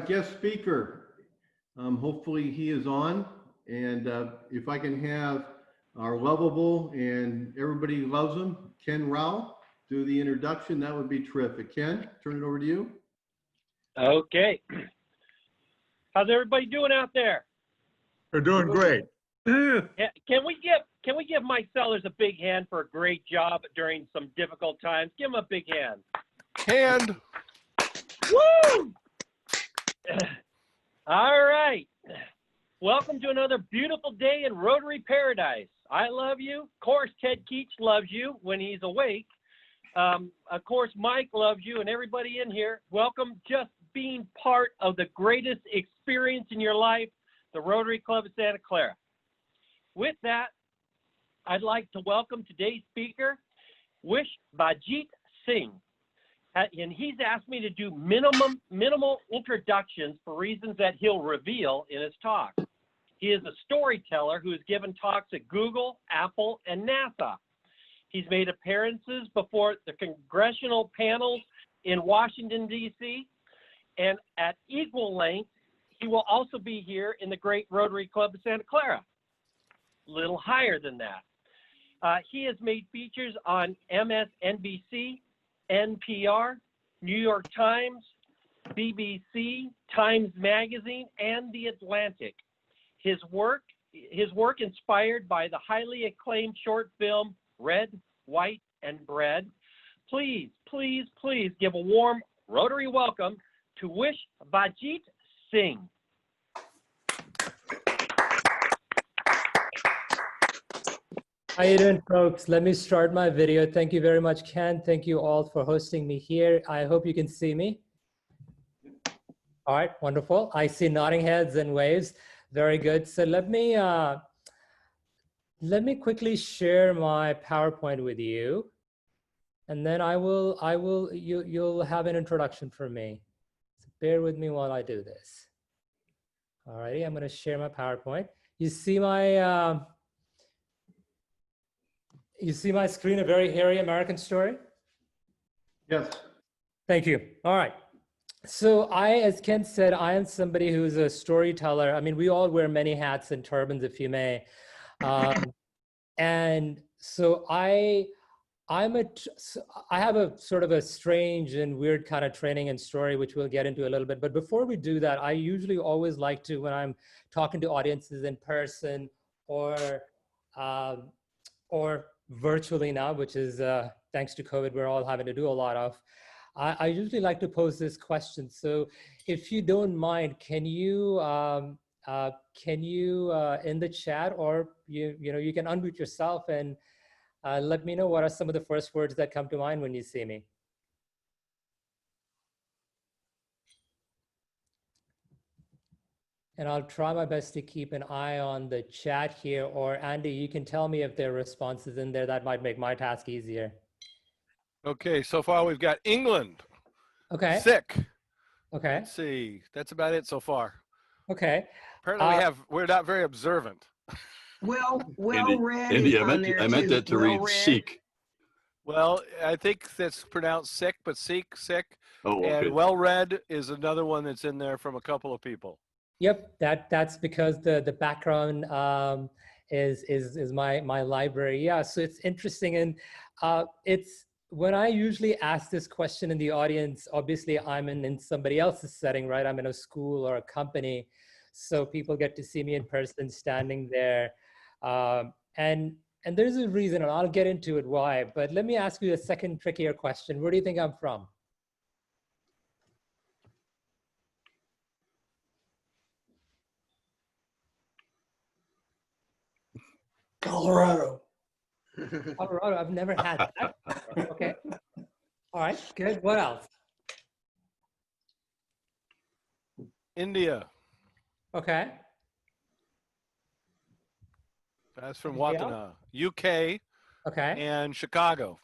guest speaker. Hopefully he is on. And if I can have our lovable and everybody loves him, Ken Rao, do the introduction, that would be terrific. Ken, turn it over to you. Okay. How's everybody doing out there? They're doing great. Can we give my sellers a big hand for a great job during some difficult times? Give them a big hand. Hand. Woo! All right. Welcome to another beautiful day in Rotary Paradise. I love you. Of course, Ted Keach loves you when he's awake. Of course, Mike loves you, and everybody in here. Welcome, just being part of the greatest experience in your life, the Rotary Club of Santa Clara. With that, I'd like to welcome today's speaker, Vishavjit Singh. And he's asked me to do minimal introductions for reasons that he'll reveal in his talk. He is a storyteller who has given talks at Google, Apple, and NASA. He's made appearances before the congressional panels in Washington, D.C., and at equal length, he will also be here in the Great Rotary Club of Santa Clara, a little higher than that. He has made features on MSNBC, NPR, New York Times, BBC, Times Magazine, and The Atlantic. His work inspired by the highly acclaimed short film, Red, White, and Bread. Please, please, please give a warm Rotary welcome to Vishavjit Singh. How you doing, folks? Let me start my video. Thank you very much, Ken. Thank you all for hosting me here. I hope you can see me. All right, wonderful. I see nodding heads and waves. Very good. So let me quickly share my PowerPoint with you, and then you'll have an introduction from me. So bear with me while I do this. All righty, I'm going to share my PowerPoint. You see my screen, A Very Hairy American Story? Yes. Thank you. All right. So as Ken said, I am somebody who's a storyteller. I mean, we all wear many hats and turbans, if you may. And so I have a sort of a strange and weird kind of training and story, which we'll get into a little bit. But before we do that, I usually always like to, when I'm talking to audiences in person or virtually now, which is thanks to COVID, we're all having to do a lot of. I usually like to pose this question. So if you don't mind, can you in the chat, or you can unmute yourself and let me know what are some of the first words that come to mind when you see me. And I'll try my best to keep an eye on the chat here, or Andy, you can tell me if there are responses in there. That might make my task easier. Okay, so far we've got England. Okay. Sick. Okay. Let's see. That's about it so far. Okay. Apparently we're not very observant. Well read. Andy, I meant that to read seek. Well, I think that's pronounced sick, but sick. Oh, okay. And well read is another one that's in there from a couple of people. Yep, that's because the background is my library. Yeah, so it's interesting, and it's when I usually ask this question in the audience. Obviously, I'm in somebody else's setting, right? I'm in a school or a company, so people get to see me in person, standing there, and there's a reason, and I'll get into it why. But let me ask you a second trickier question. Where do you think I'm from? Colorado. Colorado, I've never had that. Okay. All right, good. What else? India. Okay. That's from India. Watana. UK. Okay. And Chicago.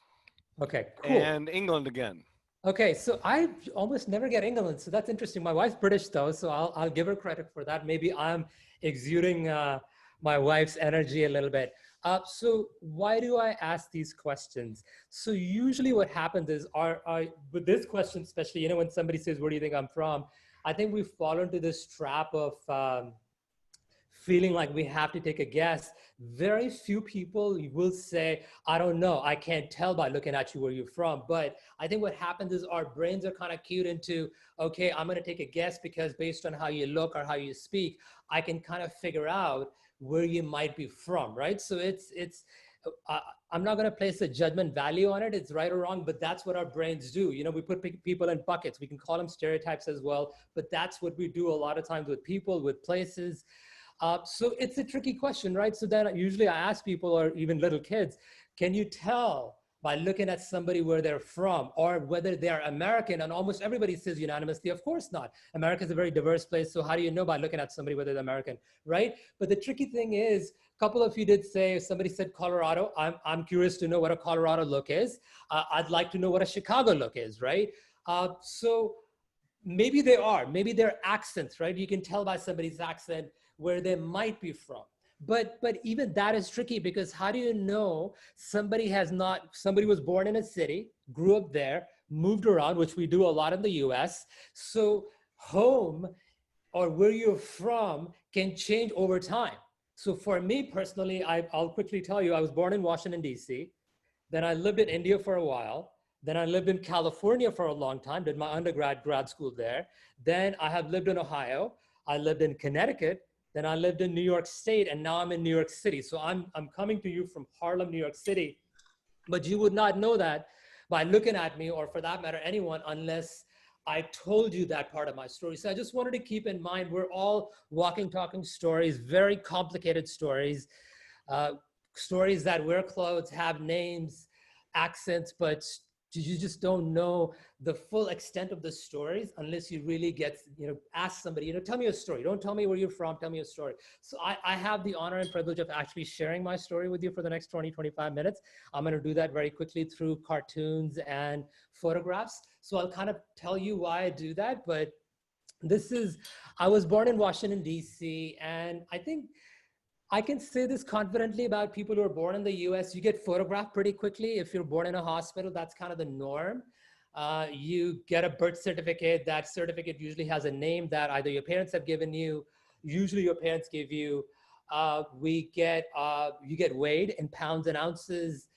Okay, cool. And England again. Okay, so I almost never get England, so that's interesting. My wife's British though, so I'll give her credit for that. Maybe I'm exuding my wife's energy a little bit. So why do I ask these questions? So usually what happens is, with this question especially, when somebody says, where do you think I'm from? I think we fall into this trap of feeling like we have to take a guess. Very few people will say, I don't know, I can't tell by looking at you where you're from. But I think what happens is our brains are kind of cued into, okay, I'm going to take a guess because based on how you look or how you speak, I can kind of figure out where you might be from, right? So I'm not going to place a judgment value on it. It's right or wrong, but that's what our brains do. You know, we put people in buckets. We can call them stereotypes as well, but that's what we do a lot of times with people, with places. So it's a tricky question, right? So then usually I ask people, or even little kids, can you tell by looking at somebody where they're from or whether they're American? And almost everybody says unanimously, of course not. America is a very diverse place. So how do you know by looking at somebody whether they're American, right? But the tricky thing is, a couple of you did say, somebody said Colorado. I'm curious to know what a Colorado look is. I'd like to know what a Chicago look is, right? So maybe they are, maybe they're accents, right? You can tell by somebody's accent where they might be from. But even that is tricky, because how do you know somebody was born in a city, grew up there, moved around, which we do a lot in the US. So home or where you're from can change over time. So for me personally, I'll quickly tell you, I was born in Washington, DC. Then I lived in India for a while. Then I lived in California for a long time, did my grad school there. Then I have lived in Ohio. I lived in Connecticut. Then I lived in New York State, and now I'm in New York City. So I'm coming to you from Harlem, New York City. But you would not know that by looking at me, or for that matter, anyone, unless I told you that part of my story. So I just wanted to keep in mind, we're all walking, talking stories, very complicated stories, stories that wear clothes, have names, accents, but you just don't know the full extent of the stories unless you really ask somebody, tell me a story. Don't tell me where you're from, tell me a story. So I have the honor and privilege of actually sharing my story with you for the next 20, 25 minutes. I'm gonna do that very quickly through cartoons and photographs. So I'll kind of tell you why I do that, but I was born in Washington, DC, and I think I can say this confidently about people who are born in the US. You get photographed pretty quickly. If you're born in a hospital, that's kind of the norm. You get a birth certificate. That certificate usually has a name that either your parents have given you, usually your parents give you. You get weighed in pounds and ounces.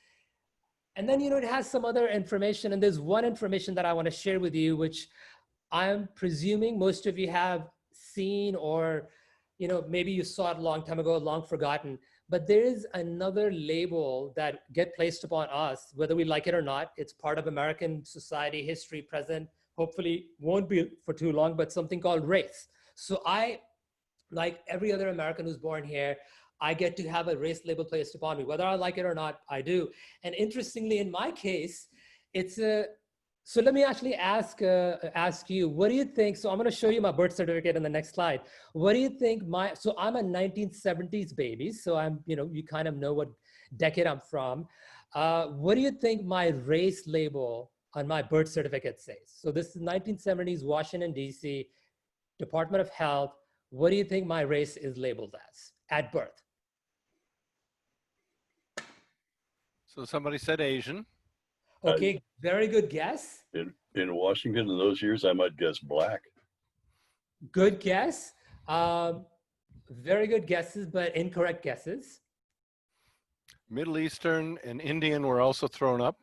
And then, it has some other information. And there's one information that I want to share with you, which I'm presuming most of you have seen, or maybe you saw it a long time ago, long forgotten, but there is another label that get placed upon us, whether we like it or not. It's part of American society, history, present, hopefully won't be for too long, but something called race. So I, like every other American who's born here, I get to have a race label placed upon me. Whether I like it or not, I do. And interestingly, in my case, so let me actually ask you, what do you think? So I'm going to show you my birth certificate in the next slide. What do you think so I'm a 1970s baby. So I'm, you kind of know what decade I'm from. What do you think my race label on my birth certificate says? So this is 1970s, Washington, DC, Department of Health. What do you think my race is labeled as at birth? So somebody said Asian. Okay, very good guess. In Washington in those years, I might guess black. Good guess. Very good guesses, but incorrect guesses. Middle Eastern and Indian were also thrown up.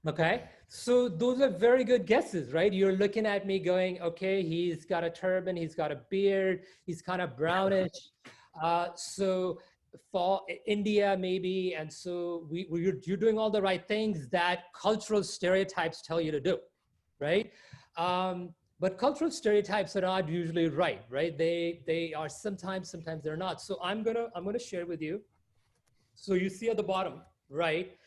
Okay, so those are very good guesses, right? You're looking at me going, okay, he's got a turban, he's got a beard, he's kind of brownish. So for India maybe, and so you're doing all the right things that cultural stereotypes tell you to do, right? But cultural stereotypes are not usually right? They are sometimes they're not. So I'm gonna share with you. So you see at the bottom, right?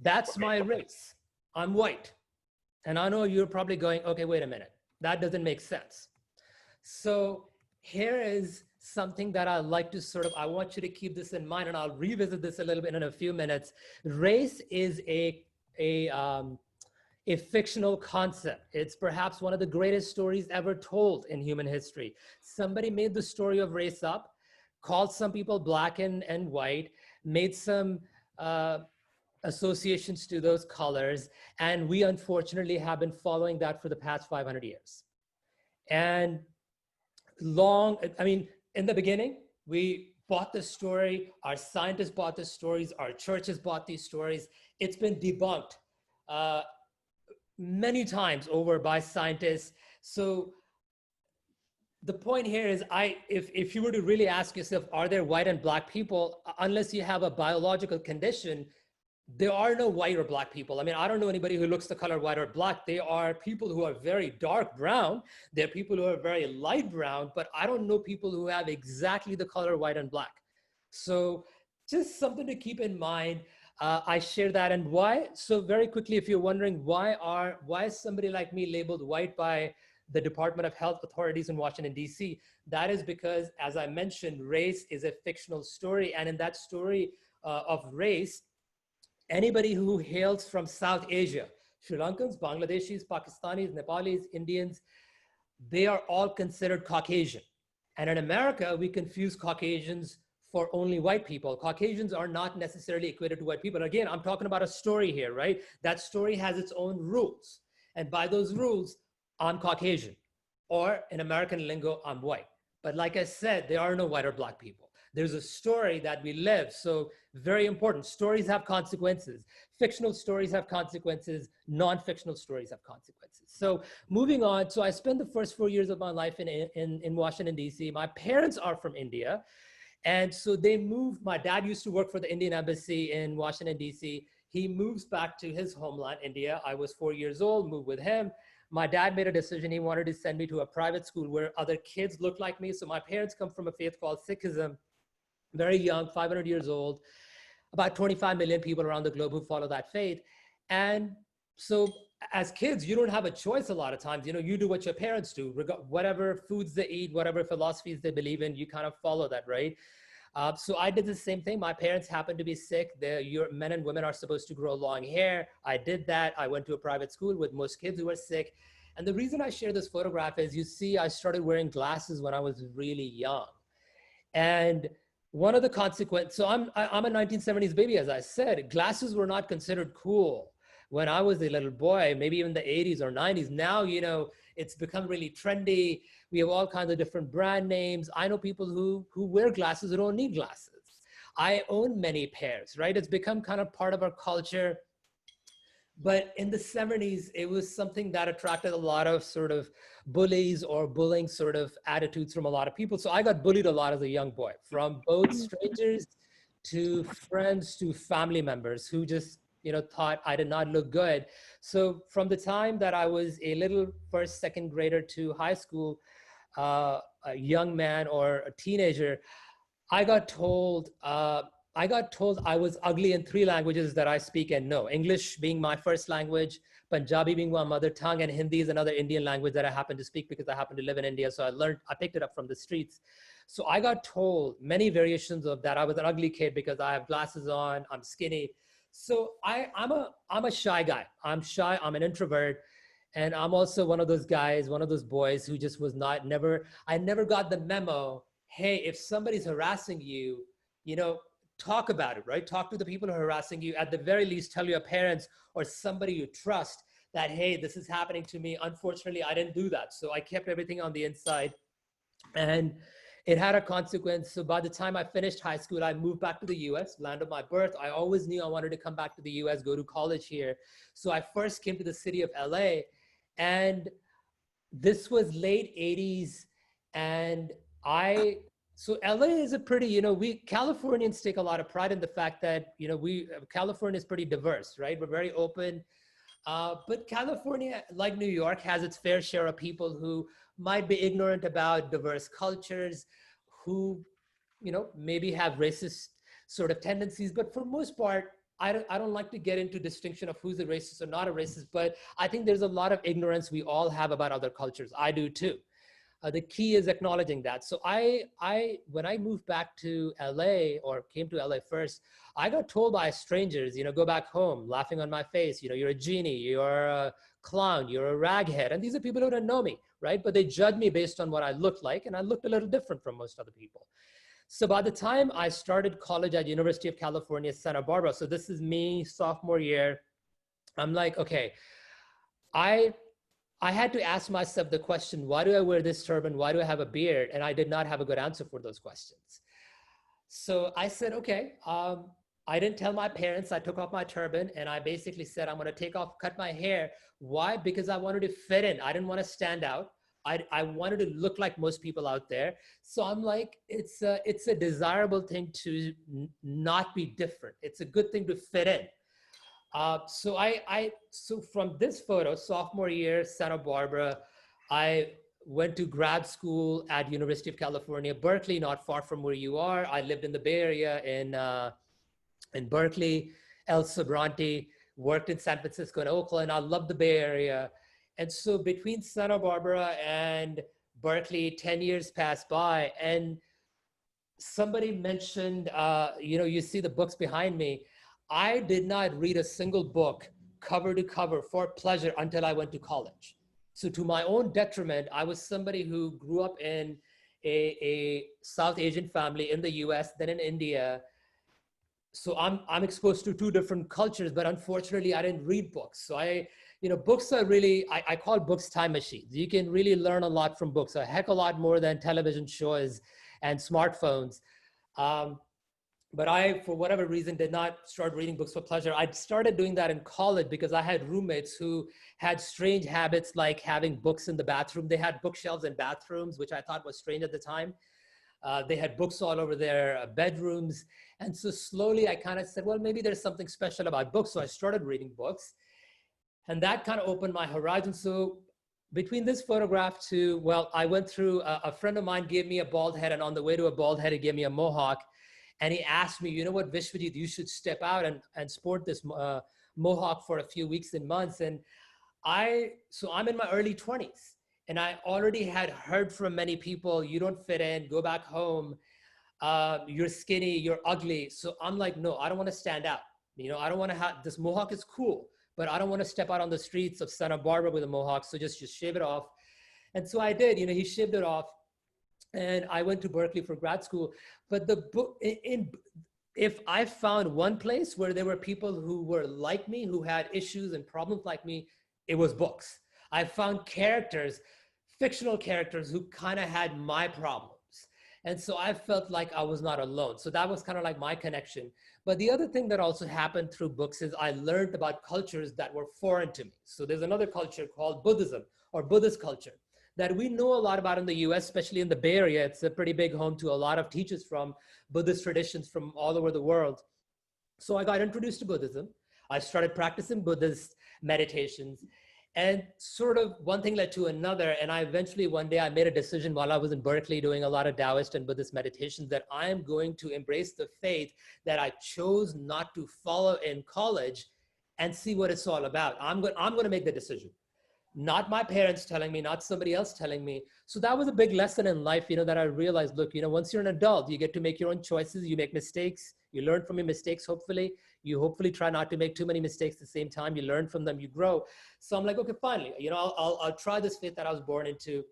That's my race. I'm white. And I know you're probably going, okay, wait a minute. That doesn't make sense. So here is something that I like to I want you to keep this in mind, and I'll revisit this a little bit in a few minutes. Race is a fictional concept. It's perhaps one of the greatest stories ever told in human history. Somebody made the story of race up, called some people black and white, made some associations to those colors, and we unfortunately have been following that for the past 500 years. And long, I mean, in the beginning, we bought the story, our scientists bought the stories, our churches bought these stories. It's been debunked uh, many times over by scientists. So the point here is if you were to really ask yourself, are there white and black people, unless you have a biological condition, there are no white or black people. I mean, I don't know anybody who looks the color white or black. They are people who are very dark brown. There are people who are very light brown, but I don't know people who have exactly the color white and black. So just something to keep in mind. I share that. And why? So very quickly, if you're wondering why is somebody like me labeled white by the Department of Health authorities in Washington, D.C., that is because, as I mentioned, race is a fictional story. And in that story of race, anybody who hails from South Asia, Sri Lankans, Bangladeshis, Pakistanis, Nepalis, Indians, they are all considered Caucasian. And in America, we confuse Caucasians for only white people. Caucasians are not necessarily equated to white people. Again, I'm talking about a story here, right? That story has its own rules. And by those rules, I'm Caucasian. Or in American lingo, I'm white. But like I said, there are no white or black people. There's a story that we live. So very important. Stories have consequences. Fictional stories have consequences. Non-fictional stories have consequences. So moving on. So I spent the first 4 years of my life in Washington, D.C. My parents are from India. And so they moved. My dad used to work for the Indian Embassy in Washington, D.C. He moves back to his homeland, India. I was 4 years old, moved with him. My dad made a decision. He wanted to send me to a private school where other kids looked like me. So my parents come from a faith called Sikhism, very young, 500 years old, about 25 million people around the globe who follow that faith. And so as kids, you don't have a choice a lot of times. You know, you do what your parents do, whatever foods they eat, whatever philosophies they believe in, you kind of follow that, right? So I did the same thing. My parents happened to be sick. Men and women are supposed to grow long hair. I did that. I went to a private school with most kids who were sick. And the reason I share this photograph is, you see, I started wearing glasses when I was really young. And one of the consequences, so I'm a 1970s baby, as I said. Glasses were not considered cool when I was a little boy, maybe even the 80s or 90s. Now, you know, it's become really trendy. We have all kinds of different brand names. I know people who wear glasses who don't need glasses. I own many pairs, right? It's become kind of part of our culture. But in the 70s, it was something that attracted a lot of sort of bullies or bullying sort of attitudes from a lot of people. So I got bullied a lot as a young boy, from both strangers to friends to family members who just, you know, thought I did not look good. So from the time that I was a little first, second grader to high school, a young man or a teenager, I got told I was ugly in 3 languages that I speak and know. English being my first language, Punjabi being my mother tongue, and Hindi is another Indian language that I happen to speak because I happen to live in India. So I picked it up from the streets. So I got told many variations of that. I was an ugly kid because I have glasses on, I'm skinny. So I'm a shy guy. I'm shy, I'm an introvert. And I'm also one of those guys, one of those boys who just was I never got the memo. Hey, if somebody's harassing you, you know, talk about it, right? Talk to the people who are harassing you. At the very least, tell your parents or somebody you trust that, hey, this is happening to me. Unfortunately, I didn't do that. So I kept everything on the inside. And it had a consequence. So by the time I finished high school, I moved back to the US, land of my birth. I always knew I wanted to come back to the US, go to college here. So I first came to the city of LA. And this was late 80s. And so LA is a pretty, you know, we Californians take a lot of pride in the fact that, you know, California is pretty diverse, right? We're very open. But California, like New York, has its fair share of people who might be ignorant about diverse cultures, who, you know, maybe have racist sort of tendencies. But for most part, I don't like to get into distinction of who's a racist or not a racist, but I think there's a lot of ignorance we all have about other cultures. I do too. The key is acknowledging that. So when I moved back to LA, or came to LA first, I got told by strangers, you know, go back home, laughing on my face, you know, you're a genie, you're a clown, you're a raghead. And these are people who don't know me, right? But they judged me based on what I looked like, and I looked a little different from most other people. So by the time I started college at University of California, Santa Barbara, so this is me, sophomore year, I'm like, okay, I I had to ask myself the question, why do I wear this turban? Why do I have a beard? And I did not have a good answer for those questions. So I said, okay, I didn't tell my parents. I took off my turban and I basically said, I'm going to cut my hair. Why? Because I wanted to fit in. I didn't want to stand out. I wanted to look like most people out there. So I'm like, it's a desirable thing to not be different. It's a good thing to fit in. So from this photo, sophomore year, Santa Barbara, I went to grad school at University of California, Berkeley, not far from where you are. I lived in the Bay Area in Berkeley, El Sobrante, worked in San Francisco and Oakland. I love the Bay Area. And so between Santa Barbara and Berkeley, 10 years passed by, and somebody mentioned, you see the books behind me. I did not read a single book cover to cover for pleasure until I went to college. So to my own detriment, I was somebody who grew up in a South Asian family in the US, then in India. So I'm exposed to two different cultures, but unfortunately I didn't read books. So books are really, I call books time machines. You can really learn a lot from books, a heck of a lot more than television shows and smartphones. But I, for whatever reason, did not start reading books for pleasure. I started doing that in college because I had roommates who had strange habits like having books in the bathroom. They had bookshelves in bathrooms, which I thought was strange at the time. They had books all over their bedrooms. And so slowly I kind of said, well, maybe there's something special about books. So I started reading books. And that kind of opened my horizon. So between this photograph to, well, I went through, a friend of mine gave me a bald head, and on the way to a bald head, he gave me a mohawk. And he asked me, you know what, Vishavjit, you should step out and sport this mohawk for a few weeks and months. And so I'm in my early 20s, and I already had heard from many people, you don't fit in, go back home, you're skinny, you're ugly. So I'm like, no, I don't want to stand out. I don't want to have, this mohawk is cool, but I don't want to step out on the streets of Santa Barbara with a mohawk. So just shave it off. And so I did, he shaved it off. And I went to Berkeley for grad school. But the book, if I found one place where there were people who were like me, who had issues and problems like me, it was books. I found characters, fictional characters, who kind of had my problems. And so I felt like I was not alone. So that was kind of like my connection. But the other thing that also happened through books is I learned about cultures that were foreign to me. So there's another culture called Buddhism, or Buddhist culture, that we know a lot about in the US, especially in the Bay Area. It's a pretty big home to a lot of teachers from Buddhist traditions from all over the world. So I got introduced to Buddhism. I started practicing Buddhist meditations, and sort of one thing led to another. And I eventually, one day I made a decision while I was in Berkeley doing a lot of Taoist and Buddhist meditations that I am going to embrace the faith that I chose not to follow in college and see what it's all about. I'm going to make the decision. Not my parents telling me, not somebody else telling me. So that was a big lesson in life, that I realized, look, once you're an adult, you get to make your own choices. You make mistakes. You learn from your mistakes, hopefully. You hopefully try not to make too many mistakes at the same time. You learn from them, you grow. So I'm like, okay, finally, I'll try this faith that I was born into.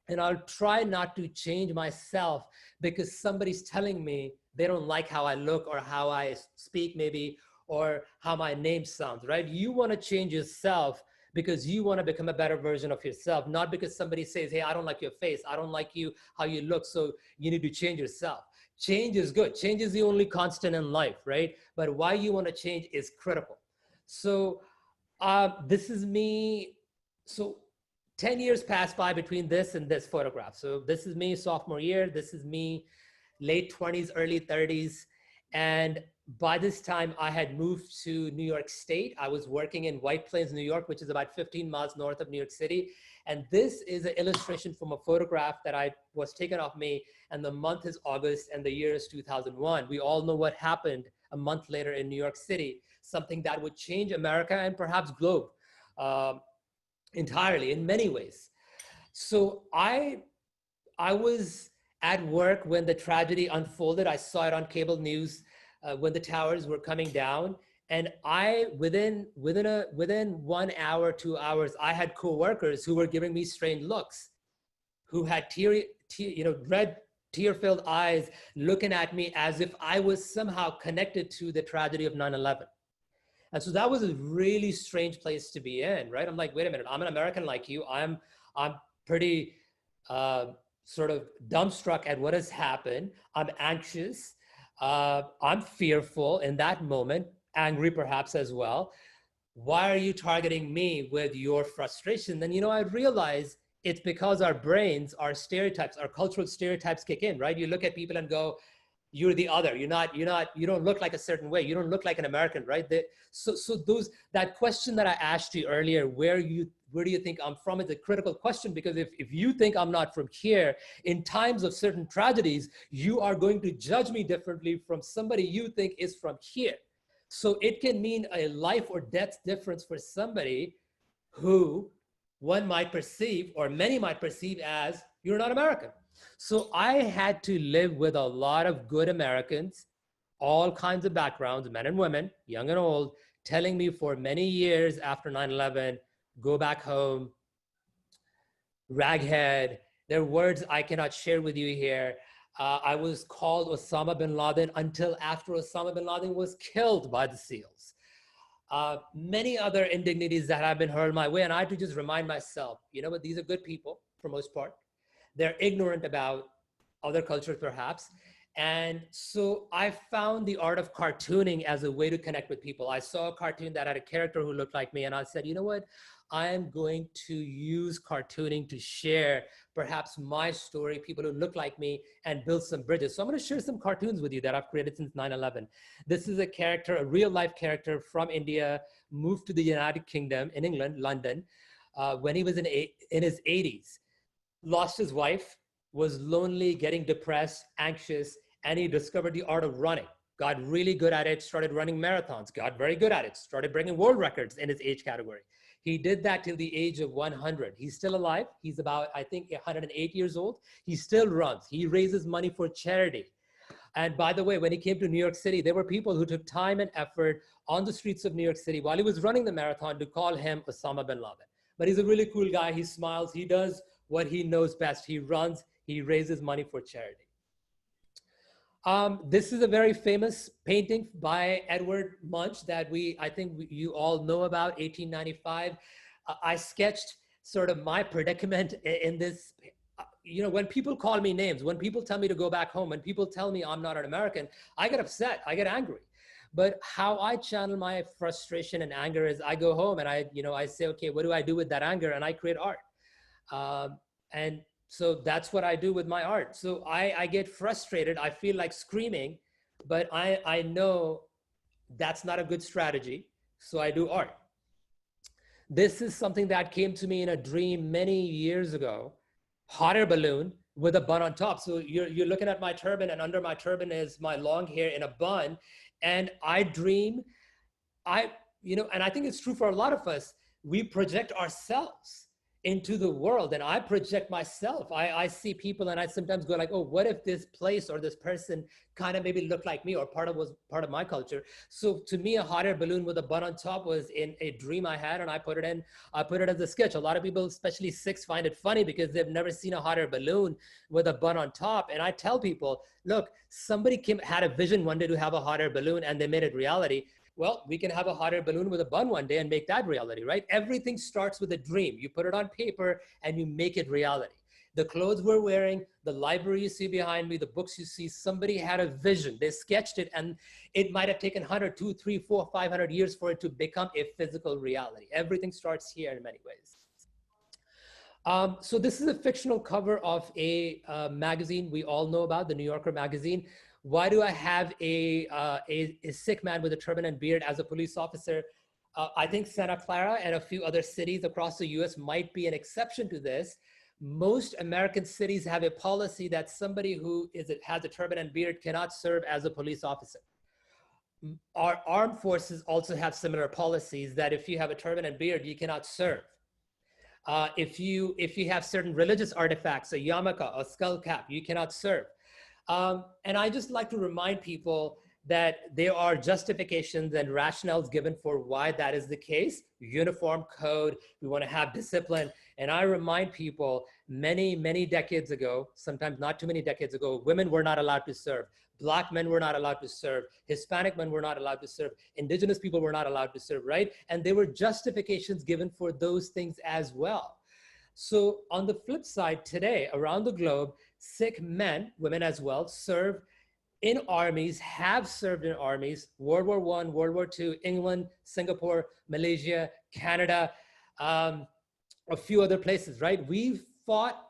And I'll try not to change myself because somebody's telling me they don't like how I look or how I speak maybe, or how my name sounds, right? You want to change yourself because you want to become a better version of yourself, not because somebody says, hey, I don't like your face. I don't like you, how you look. So you need to change yourself. Change is good. Change is the only constant in life, right? But why you want to change is critical. So this is me. So 10 years passed by between this and this photograph. So this is me sophomore year. This is me late 20s, early 30s. And by this time, I had moved to New York State. I was working in White Plains, New York, which is about 15 miles north of New York City. And this is an illustration from a photograph that was taken of me. And the month is August and the year is 2001. We all know what happened a month later in New York City, something that would change America and perhaps globe entirely in many ways. So I was at work when the tragedy unfolded. I saw it on cable news when the towers were coming down. And within 1 hour, 2 hours, I had coworkers who were giving me strange looks, who had red tear-filled eyes, looking at me as if I was somehow connected to the tragedy of 9/11. And so that was a really strange place to be in, right? I'm like, wait a minute, I'm an American like you. I'm pretty sort of dumbstruck at what has happened. I'm anxious. I'm fearful in that moment, angry perhaps as well. Why are you targeting me with your frustration? Then, I realize it's because our brains, our stereotypes, our cultural stereotypes kick in, right? You look at people and go, you're the other. You don't look like a certain way. You don't look like an American, right? So that question that I asked you earlier, where do you think I'm from, is a critical question, because if you think I'm not from here, in times of certain tragedies, you are going to judge me differently from somebody you think is from here. So it can mean a life or death difference for somebody who one might perceive, or many might perceive, as you're not American. So I had to live with a lot of good Americans, all kinds of backgrounds, men and women, young and old, telling me for many years after 9/11, go back home, raghead. They're words I cannot share with you here. I was called Osama bin Laden until after Osama bin Laden was killed by the SEALs. Many other indignities that have been hurled my way. And I had to just remind myself, but these are good people for most part. They're ignorant about other cultures perhaps. And so I found the art of cartooning as a way to connect with people. I saw a cartoon that had a character who looked like me, and I said, you know what? I am going to use cartooning to share perhaps my story, people who look like me, and build some bridges. So I'm going to share some cartoons with you that I've created since 9/11. This is a character, a real life character from India, moved to the United Kingdom in England, London, when he was in his 80s, lost his wife, was lonely, getting depressed, anxious, and he discovered the art of running, got really good at it, started running marathons, got very good at it, started breaking world records in his age category. He did that till the age of 100. He's still alive. He's about, I think, 108 years old. He still runs. He raises money for charity. And by the way, when he came to New York City, there were people who took time and effort on the streets of New York City while he was running the marathon to call him Osama bin Laden. But he's a really cool guy. He smiles. He does what he knows best. He runs. He raises money for charity. This is a very famous painting by Edward Munch that I think you all know about, 1895. I sketched sort of my predicament in this. When people call me names, when people tell me to go back home, when people tell me I'm not an American, I get upset, I get angry. But how I channel my frustration and anger is I go home and I say, okay, what do I do with that anger? And I create art. And so that's what I do with my art. So I get frustrated. I feel like screaming, but I know that's not a good strategy. So I do art. This is something that came to me in a dream many years ago. Hot air balloon with a bun on top. So you're looking at my turban, and under my turban is my long hair in a bun. And I dream, and I think it's true for a lot of us, we project ourselves into the world, and I project myself. I see people and I sometimes go like, oh, what if this place or this person kind of maybe looked like me, or was part of my culture? So to me, a hot air balloon with a bun on top was in a dream I had, and I put it as a sketch. A lot of people, especially Sikhs, find it funny because they've never seen a hot air balloon with a bun on top. And I tell people, look, somebody had a vision one day to have a hot air balloon and they made it reality. Well, we can have a hot air balloon with a bun one day and make that reality, right? Everything starts with a dream. You put it on paper and you make it reality. The clothes we're wearing, the library you see behind me, the books you see, somebody had a vision. They sketched it, and it might have taken 100, 200, 300, 400, 500 years for it to become a physical reality. Everything starts here in many ways. So this is a fictional cover of a magazine we all know about, the New Yorker magazine. Why do I have a Sikh man with a turban and beard as a police officer? I think Santa Clara and a few other cities across the US might be an exception to this. Most American cities have a policy that somebody who has a turban and beard cannot serve as a police officer. Our armed forces also have similar policies that if you have a turban and beard, you cannot serve. If you have certain religious artifacts, a yarmulke, a skull cap, you cannot serve. And I just like to remind people that there are justifications and rationales given for why that is the case. Uniform code, we want to have discipline. And I remind people many, many decades ago, sometimes not too many decades ago, women were not allowed to serve. Black men were not allowed to serve. Hispanic men were not allowed to serve. Indigenous people were not allowed to serve, right? And there were justifications given for those things as well. So on the flip side, today, around the globe, Sikh men, women as well, serve in armies, have served in armies, World War I, World War II, England, Singapore, Malaysia, Canada, a few other places, right? We've fought,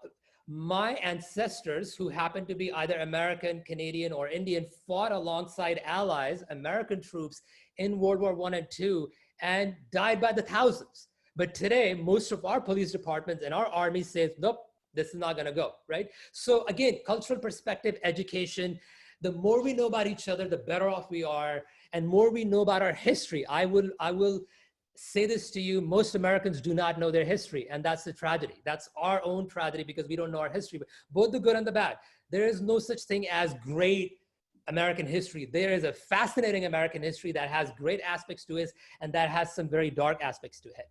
my ancestors, who happen to be either American, Canadian, or Indian, fought alongside allies, American troops, in World War I and II, and died by the thousands. But today, most of our police departments and our army says, nope, this is not gonna go, right? So again, cultural perspective, education, the more we know about each other, the better off we are, and more we know about our history. I will say this to you, most Americans do not know their history, and that's the tragedy. That's our own tragedy because we don't know our history, but both the good and the bad. There is no such thing as great American history. There is a fascinating American history that has great aspects to it, and that has some very dark aspects to it.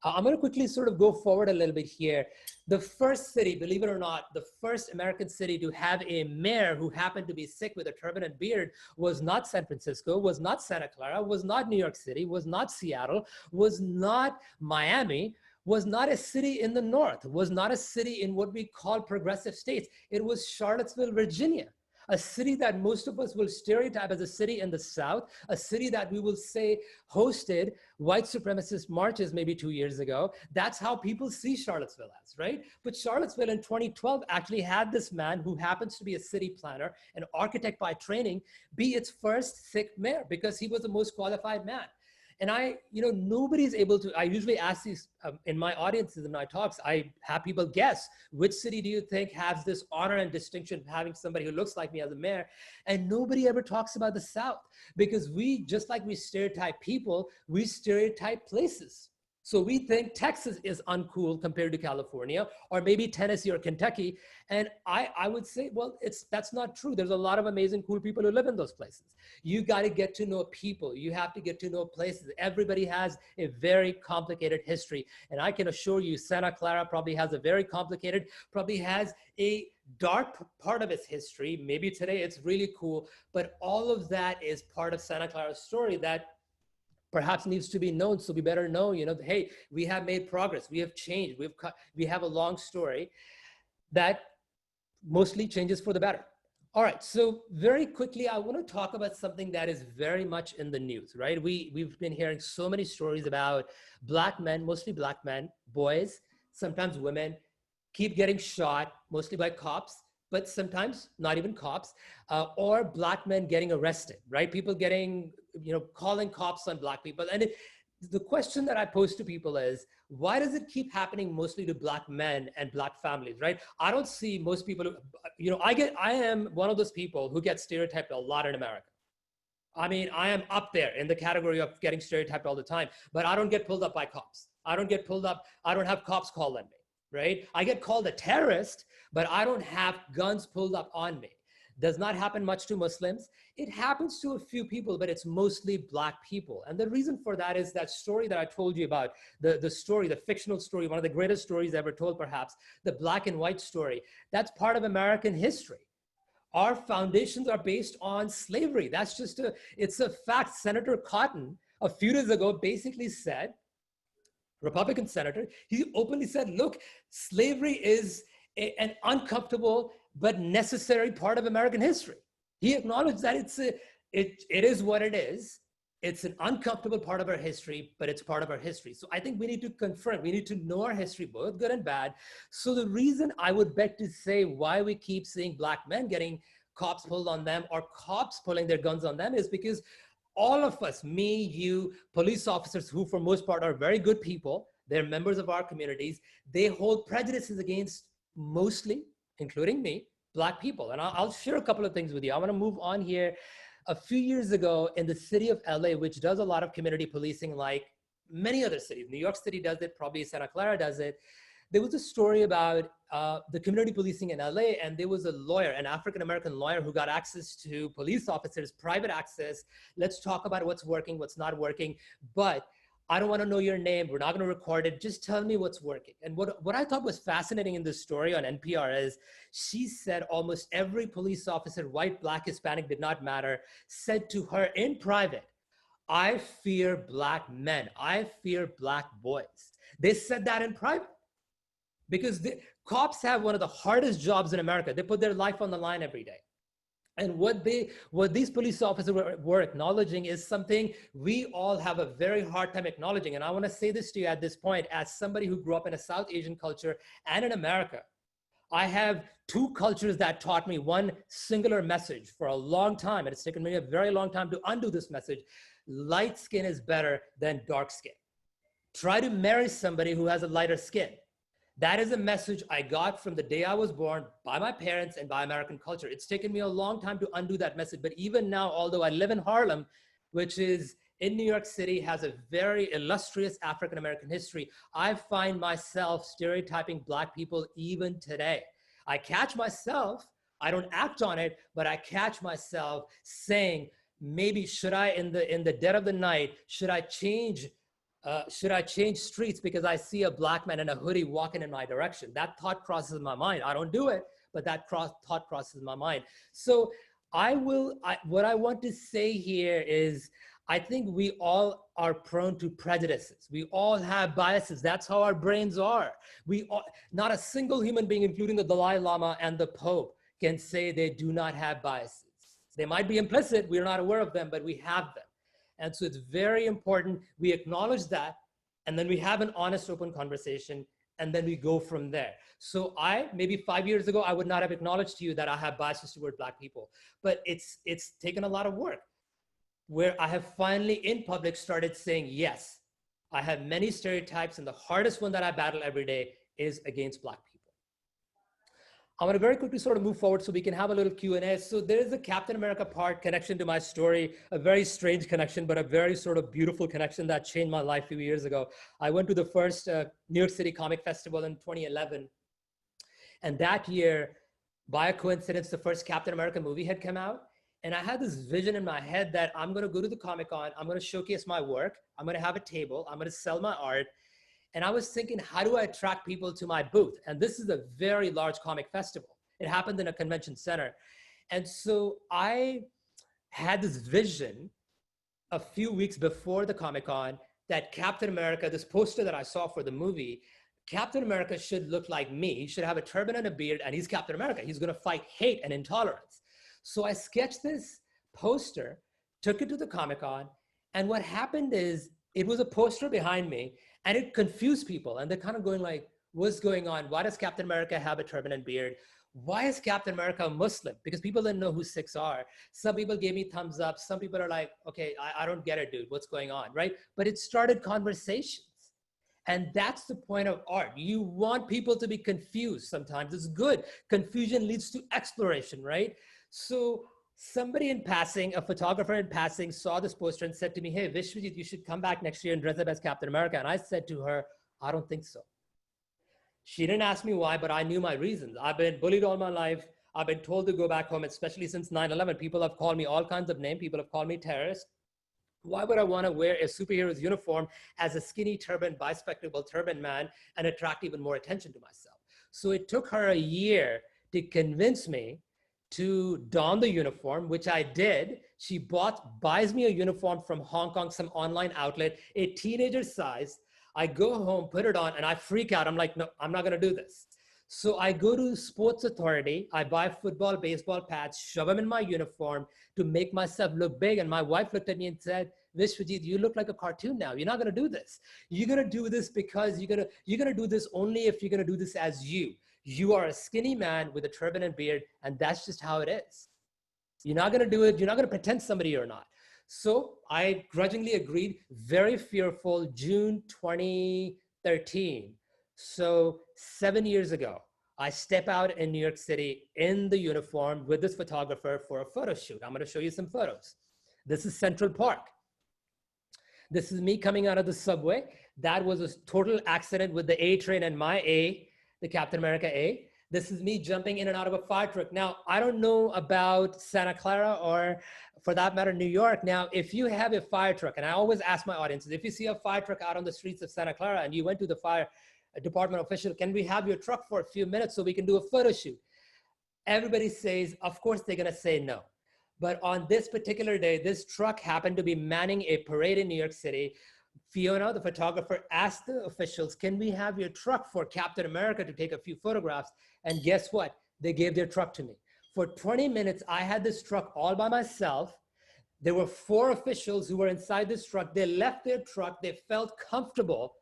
I'm going to quickly sort of go forward a little bit here. The first city, believe it or not, the first American city to have a mayor who happened to be Sikh with a turban and beard was not San Francisco, was not Santa Clara, was not New York City, was not Seattle, was not Miami, was not a city in the north, was not a city in what we call progressive states. It was Charlottesville, Virginia. A city that most of us will stereotype as a city in the South, a city that we will say hosted white supremacist marches maybe 2 years ago. That's how people see Charlottesville as, right? But Charlottesville in 2012 actually had this man who happens to be a city planner, an architect by training, be its first Sikh mayor because he was the most qualified man. And nobody's able to, I usually ask these in my audiences, in my talks, I have people guess, which city do you think has this honor and distinction of having somebody who looks like me as a mayor? And nobody ever talks about the South because we, just like we stereotype people, we stereotype places. So we think Texas is uncool compared to California, or maybe Tennessee or Kentucky. And I would say, well, that's not true. There's a lot of amazing, cool people who live in those places. You got to get to know people. You have to get to know places. Everybody has a very complicated history. And I can assure you, Santa Clara probably has a very complicated, probably has a dark part of its history. Maybe today it's really cool, but all of that is part of Santa Clara's story that perhaps needs to be known. So we better know, hey, we have made progress, we have changed, we have a long story that mostly changes for the better. All right, so very quickly, I want to talk about something that is very much in the news, right? We've been hearing so many stories about Black men, mostly Black men, boys, sometimes women, keep getting shot, mostly by cops, but sometimes not even cops, or Black men getting arrested, right? People getting, calling cops on Black people. And the question that I pose to people is, why does it keep happening mostly to Black men and Black families, right? I don't see most people, I am one of those people who get stereotyped a lot in America. I mean, I am up there in the category of getting stereotyped all the time, but I don't get pulled up by cops. I don't get pulled up, I don't have cops call on me, right? I get called a terrorist, but I don't have guns pulled up on me. Does not happen much to Muslims. It happens to a few people, but it's mostly Black people. And the reason for that is that story that I told you about, the story, the fictional story, one of the greatest stories ever told perhaps, the black and white story. That's part of American history. Our foundations are based on slavery. That's just it's a fact. Senator Cotton, a few days ago, basically said, Republican senator, he openly said, look, slavery is an uncomfortable but necessary part of American history. He acknowledged that it is what it is. It's an uncomfortable part of our history, but it's part of our history. So I think we need to confront, we need to know our history, both good and bad. So the reason I would beg to say why we keep seeing Black men getting cops pulled on them or cops pulling their guns on them is because all of us, me, you, police officers who for most part are very good people, they're members of our communities, they hold prejudices against mostly, including me, Black people. And I'll share a couple of things with you. I want to move on here. A few years ago in the city of LA, which does a lot of community policing like many other cities, New York City does it, probably Santa Clara does it. There was a story about the community policing in LA, and there was a lawyer, an African-American lawyer who got access to police officers, private access. Let's talk about what's working, what's not working. But I don't want to know your name. We're not going to record it. Just tell me what's working. And what I thought was fascinating in this story on NPR is she said almost every police officer, white, black, Hispanic, did not matter, said to her in private, I fear black men. I fear black boys. They said that in private because the cops have one of the hardest jobs in America. They put their life on the line every day. And what these police officers were acknowledging is something we all have a very hard time acknowledging. And I want to say this to you at this point, as somebody who grew up in a South Asian culture and in America, I have two cultures that taught me one singular message for a long time. And it's taken me a very long time to undo this message. Light skin is better than dark skin. Try to marry somebody who has a lighter skin. That is a message I got from the day I was born by my parents and by American culture. It's taken me a long time to undo that message. But even now, although I live in Harlem, which is in New York City, has a very illustrious African-American history, I find myself stereotyping black people even today. I catch myself, I don't act on it, but I catch myself saying, maybe should I, in the dead of the night, should I change streets because I see a black man in a hoodie walking in my direction? That thought crosses my mind. I don't do it, but that thought crosses my mind. So what I want to say here is, I think we all are prone to prejudices. We all have biases. That's how our brains are. Not a single human being, including the Dalai Lama and the Pope, can say they do not have biases. They might be implicit. We're not aware of them, but we have them. And so it's very important we acknowledge that, and then we have an honest, open conversation, and then we go from there. So maybe 5 years ago, I would not have acknowledged to you that I have biases toward black people, but it's taken a lot of work where I have finally in public started saying, yes, I have many stereotypes, and the hardest one that I battle every day is against black people. I want to very quickly sort of move forward so we can have a little Q&A. So there is a Captain America part connection to my story, a very strange connection, but a very sort of beautiful connection that changed my life a few years ago. I went to the first New York City Comic Festival in 2011. And that year, by a coincidence, the first Captain America movie had come out. And I had this vision in my head that I'm going to go to the Comic-Con, I'm going to showcase my work, I'm going to have a table, I'm going to sell my art. And I was thinking, how do I attract people to my booth? And this is a very large comic festival. It happened in a convention center. And so I had this vision a few weeks before the Comic-Con that Captain America, this poster that I saw for the movie, Captain America should look like me. He should have a turban and a beard, and he's Captain America. He's going to fight hate and intolerance. So I sketched this poster, took it to the Comic-Con, and what happened is it was a poster behind me, and it confused people. And they're kind of going like, what's going on? Why does Captain America have a turban and beard? Why is Captain America a Muslim? Because people didn't know who Sikhs are. Some people gave me thumbs up. Some people are like, okay, I don't get it, dude. What's going on, right? But it started conversations. And that's the point of art. You want people to be confused sometimes. It's good. Confusion leads to exploration, right? So somebody in passing, a photographer in passing, saw this poster and said to me, hey, Vishavjit, you should come back next year and dress up as Captain America. And I said to her, I don't think so. She didn't ask me why, but I knew my reasons. I've been bullied all my life. I've been told to go back home, especially since 9/11. People have called me all kinds of names. People have called me terrorist. Why would I want to wear a superhero's uniform as a skinny turban, bespectacled turban man and attract even more attention to myself? So it took her a year to convince me to don the uniform, which I did. She buys me a uniform from Hong Kong, some online outlet, a teenager size. I go home, put it on, and I freak out. I'm like, no, I'm not going to do this. So I go to Sports Authority. I buy football, baseball pads, shove them in my uniform to make myself look big. And my wife looked at me and said, Vishavjit, you look like a cartoon now. You're not going to do this. You're going to do this because you're going to do this only if you're going to do this as you. You are a skinny man with a turban and beard, and that's just how it is. You're not going to do it. You're not going to pretend somebody you're not. So I grudgingly agreed, very fearful, June 2013. So 7 years ago, I step out in New York City in the uniform with this photographer for a photo shoot. I'm going to show you some photos. This is Central Park. This is me coming out of the subway. That was a total accident with the A train and my A, the Captain America A. This is me jumping in and out of a fire truck. Now, I don't know about Santa Clara or for that matter, New York. Now, if you have a fire truck, and I always ask my audiences, if you see a fire truck out on the streets of Santa Clara and you went to the fire department official, can we have your truck for a few minutes so we can do a photo shoot? Everybody says, of course, they're going to say no. But on this particular day, this truck happened to be manning a parade in New York City. Fiona, the photographer, asked the officials, can we have your truck for Captain America to take a few photographs? And guess what? They gave their truck to me. For 20 minutes, I had this truck all by myself. There were 4 officials who were inside this truck. They left their truck. They felt comfortable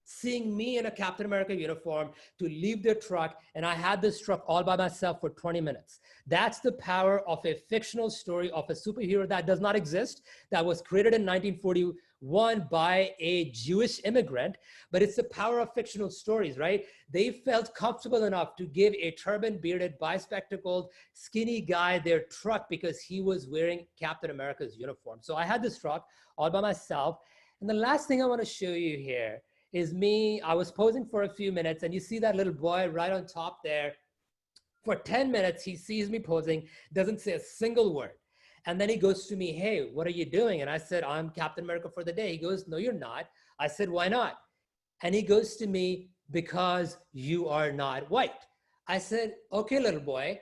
seeing me in a Captain America uniform to leave their truck. And I had this truck all by myself for 20 minutes. That's the power of a fictional story of a superhero that does not exist, that was created in 1941 by a Jewish immigrant, but it's the power of fictional stories, right? They felt comfortable enough to give a turban, bearded, bispectacled, skinny guy their truck because he was wearing Captain America's uniform. So I had this truck all by myself. And the last thing I want to show you here is me. I was posing for a few minutes, and you see that little boy right on top there. For 10 minutes, he sees me posing, doesn't say a single word. And then he goes to me, hey, what are you doing? And I said, I'm Captain America for the day. He goes, no, you're not. I said, why not? And he goes to me, because you are not white. I said, okay, little boy.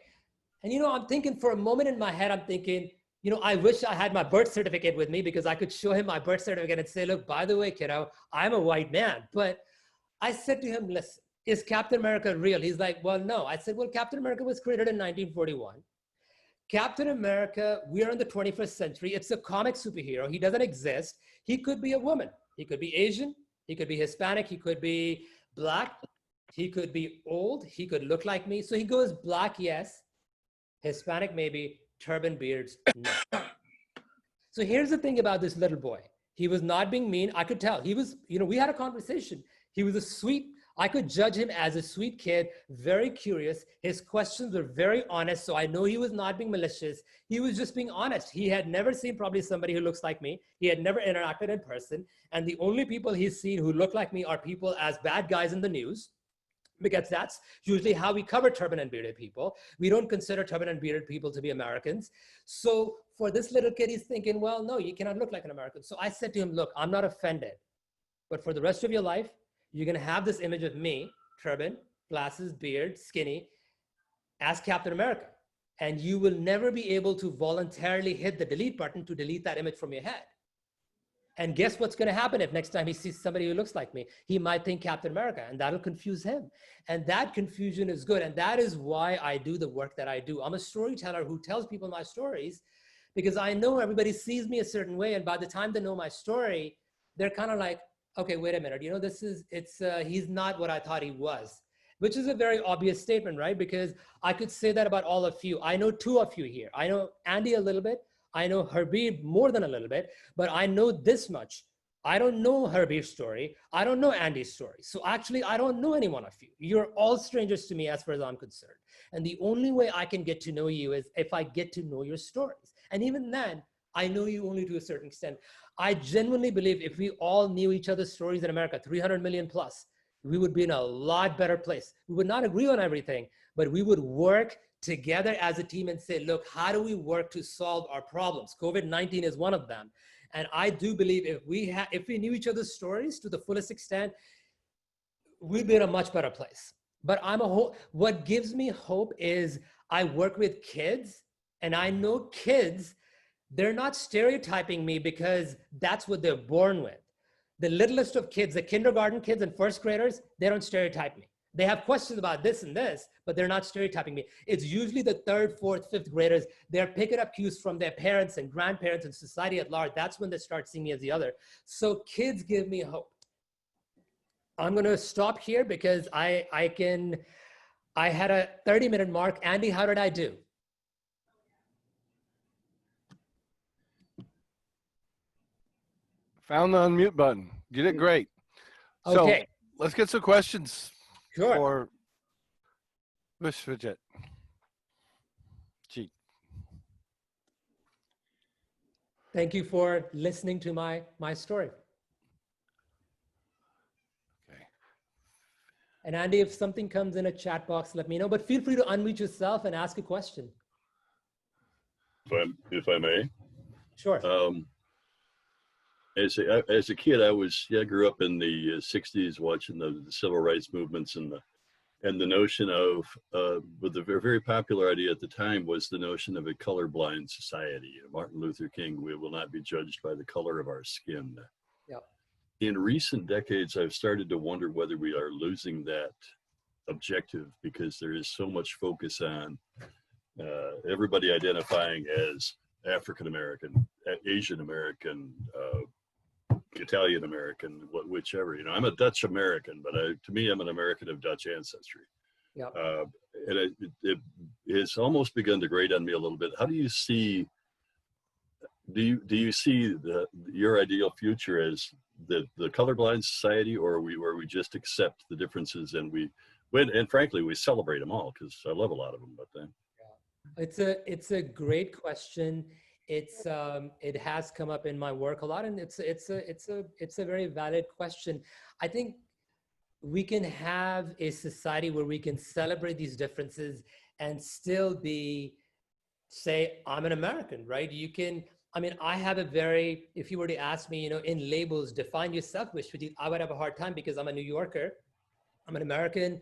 And I'm thinking for a moment in my head, I'm thinking, I wish I had my birth certificate with me because I could show him my birth certificate and say, look, by the way, kiddo, I'm a white man. But I said to him, listen, is Captain America real? He's like, well, no. I said, well, Captain America was created in 1941. Captain America, we are in the 21st century. It's a comic superhero. He doesn't exist. He could be a woman. He could be Asian. He could be Hispanic. He could be Black. He could be old. He could look like me. So he goes Black, yes. Hispanic, maybe. Turban, beards, no. So here's the thing about this little boy. He was not being mean. I could tell. He was, we had a conversation. He was a sweet, I could judge him as a sweet kid, very curious. His questions were very honest. So I know he was not being malicious. He was just being honest. He had never seen probably somebody who looks like me. He had never interacted in person. And the only people he's seen who look like me are people as bad guys in the news, because that's usually how we cover turban and bearded people. We don't consider turban and bearded people to be Americans. So for this little kid, he's thinking, well, no, you cannot look like an American. So I said to him, look, I'm not offended, but for the rest of your life, you're gonna have this image of me, turban, glasses, beard, skinny, as Captain America. And you will never be able to voluntarily hit the delete button to delete that image from your head. And guess what's going to happen if next time he sees somebody who looks like me? He might think Captain America, and that'll confuse him. And that confusion is good. And that is why I do the work that I do. I'm a storyteller who tells people my stories because I know everybody sees me a certain way. And by the time they know my story, they're kind of like, okay, wait a minute. He's not what I thought he was, which is a very obvious statement, right? Because I could say that about all of you. I know 2 of you here. I know Andy a little bit. I know Herbie more than a little bit, but I know this much. I don't know Herbie's story. I don't know Andy's story. So actually, I don't know any one of you. You're all strangers to me as far as I'm concerned. And the only way I can get to know you is if I get to know your stories. And even then, I know you only to a certain extent. I genuinely believe if we all knew each other's stories in America, 300 million plus, we would be in a lot better place. We would not agree on everything, but we would work together as a team and say, look, how do we work to solve our problems? COVID-19 is one of them. And I do believe if we knew each other's stories to the fullest extent, we'd be in a much better place. But what gives me hope is I work with kids, and I know kids, they're not stereotyping me because that's what they're born with. The littlest of kids, the kindergarten kids and first graders, they don't stereotype me. They have questions about this and this, but they're not stereotyping me. It's usually the 3rd, 4th, 5th graders. They're picking up cues from their parents and grandparents and society at large. That's when they start seeing me as the other. So kids give me hope. I'm going to stop here because I had a 30-minute mark. Andy, how did I do? Found the unmute button. You did great. Okay. So let's get some questions Sure. for Vishavjit. Thank you for listening to my story. Okay. And Andy, if something comes in a chat box, let me know, but feel free to unmute yourself and ask a question. If I may. Sure. As a kid, I grew up in the 60s watching the civil rights movements and the notion of, but the very popular idea at the time was the notion of a colorblind society. Martin Luther King, we will not be judged by the color of our skin. Yep. In recent decades, I've started to wonder whether we are losing that objective because there is so much focus on everybody identifying as African American, Asian American, Italian American, whichever. I'm a Dutch American, but to me, I'm an American of Dutch ancestry. Yep. And it's almost begun to grate on me a little bit. How do you see? Do you see your ideal future as the colorblind society, or where we just accept the differences and frankly we celebrate them all, because I love a lot of them. But then it's a great question. It has come up in my work a lot, and it's a very valid question. I think we can have a society where we can celebrate these differences and still say, I'm an American, right? I have if you were to ask me, in labels, define yourself, Vishavjit, I would have a hard time because I'm a New Yorker. I'm an American.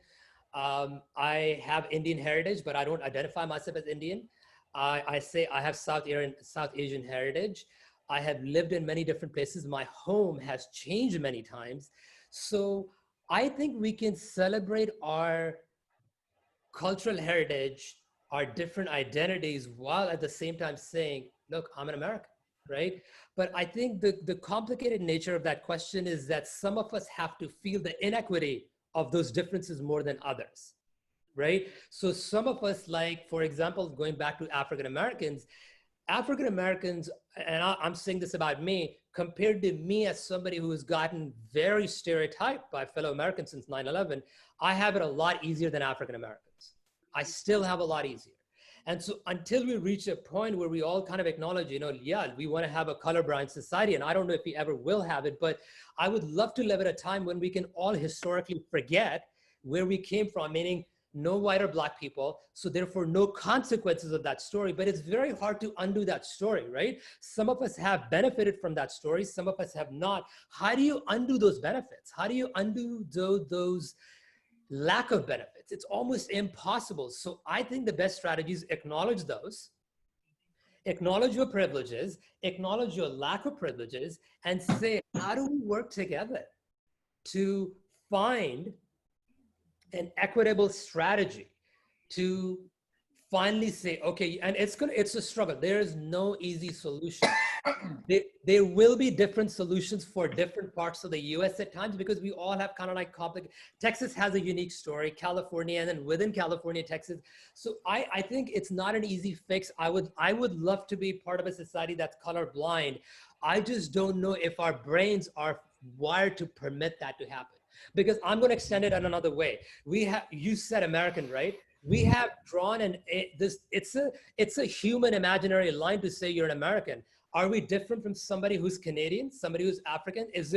I have Indian heritage, but I don't identify myself as Indian. I say I have South Asian heritage. I have lived in many different places. My home has changed many times. So I think we can celebrate our cultural heritage, our different identities, while at the same time saying, look, I'm an American, right? But I think the complicated nature of that question is that some of us have to feel the inequity of those differences more than others, right? So some of us, like, for example, going back to African Americans, and I'm saying this about me, compared to me as somebody who has gotten very stereotyped by fellow Americans since 9/11, I have it a lot easier than African Americans. I still have a lot easier. And so until we reach a point where we all kind of acknowledge, we want to have a colorblind society, and I don't know if we ever will have it, but I would love to live at a time when we can all historically forget where we came from, meaning no white or black people, so therefore no consequences of that story. But it's very hard to undo that story, right? Some of us have benefited from that story, some of us have not. How do you undo those benefits? How do you undo those lack of benefits? It's almost impossible. So I think the best strategy is acknowledge those, acknowledge your privileges, acknowledge your lack of privileges, and say, how do we work together to find an equitable strategy to finally say, okay, and it's a struggle. There is no easy solution. There will be different solutions for different parts of the US at times, because we all have kind of like complicated. Texas has a unique story, California, and then within California, Texas. So I think it's not an easy fix. I would love to be part of a society that's colorblind. I just don't know if our brains are wired to permit that to happen. Because I'm going to extend it in another way. You said American, right? We have drawn it's a human imaginary line to say you're an American. Are we different from somebody who's Canadian, somebody who's African? Is